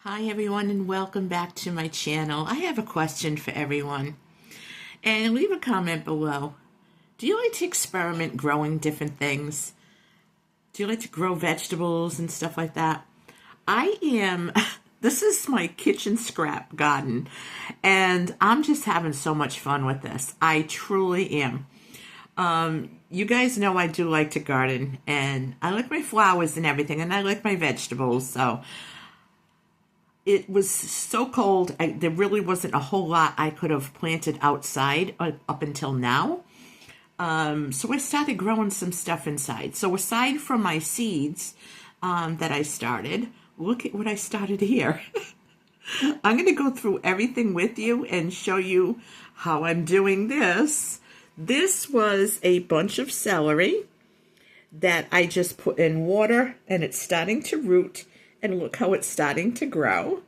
Hi everyone and welcome back to my channel. I have a question for everyone and leave a comment below. Do you like to experiment growing different things? Do you like to grow vegetables and stuff like that? I am, this is my kitchen scrap garden and I'm just having so much fun with this. I truly am. You guys know I do like to garden and I like my flowers and everything and I like my vegetables, so it was so cold, there really wasn't a whole lot I could have planted outside up until now. So I started growing some stuff inside. So aside from my seeds that I started, look at what I started here. I'm going to go through everything with you and show you how I'm doing this. This was a bunch of celery that I just put in water and it's starting to root. And look how it's starting to grow.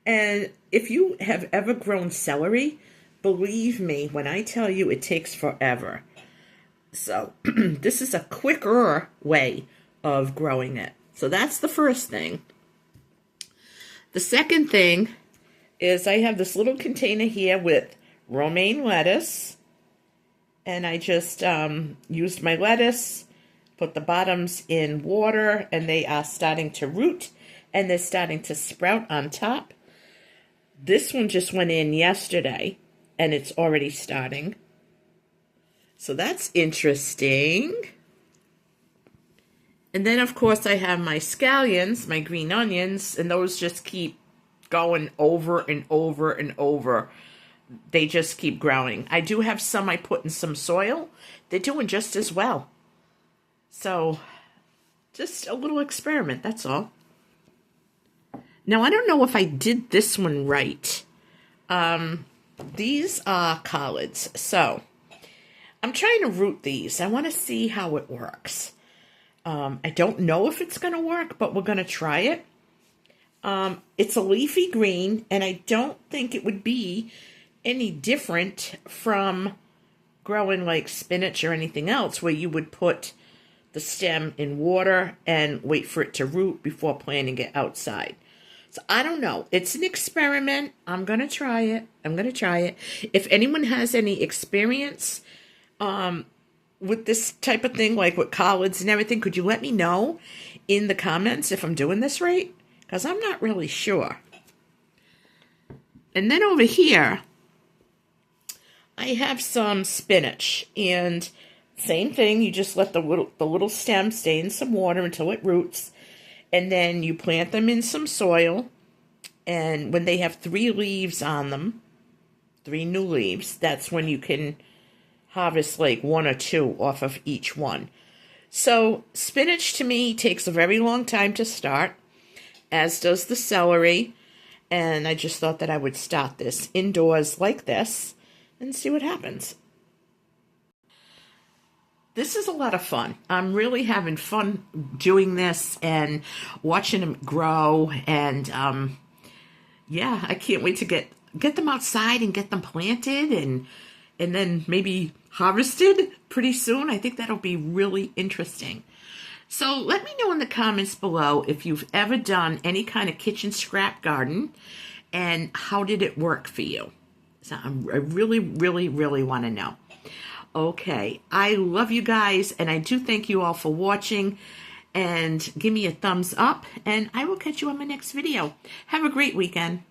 And if you have ever grown celery, believe me when I tell you it takes forever. So this is a quicker way of growing it. So that's the first thing. The second thing is I have this little container here with romaine lettuce. And I just used my lettuce, put the bottoms in water, and they are starting to root, and they're starting to sprout on top. This one just went in yesterday, and it's already starting. So that's interesting. And then, of course, I have my scallions, my green onions, and those just keep going over and over and over. They just keep growing. I do have some I put in some soil. They're doing just as well. So, just a little experiment, that's all. Now, I don't know if I did this one right. These are collards. So, I'm trying to root these. I want to see how it works. I don't know if it's going to work, but we're going to try it. It's a leafy green, and I don't think it would be any different from growing like spinach or anything else where you would put the stem in water and wait for it to root before planting it outside. So I don't know. It's an experiment. I'm going to try it. If anyone has any experience with this type of thing, like with collards and everything, could you let me know in the comments if I'm doing this right? Because I'm not really sure. And then over here, I have some spinach, and same thing, you just let the little stem stay in some water until it roots, and then you plant them in some soil, and when they have 3 leaves on them, 3 new leaves, that's when you can harvest like 1 or 2 off of each one. So spinach to me takes a very long time to start, as does the celery, and I just thought that I would start this indoors like this and see what happens. This is a lot of fun. I'm really having fun doing this and watching them grow. And yeah, I can't wait to get them outside and get them planted and then maybe harvested pretty soon. I think that'll be really interesting. So let me know in the comments below if you've ever done any kind of kitchen scrap garden and how did it work for you. So I really, really, really want to know. Okay, I love you guys, and I do thank you all for watching, and give me a thumbs up, and I will catch you on my next video. Have a great weekend.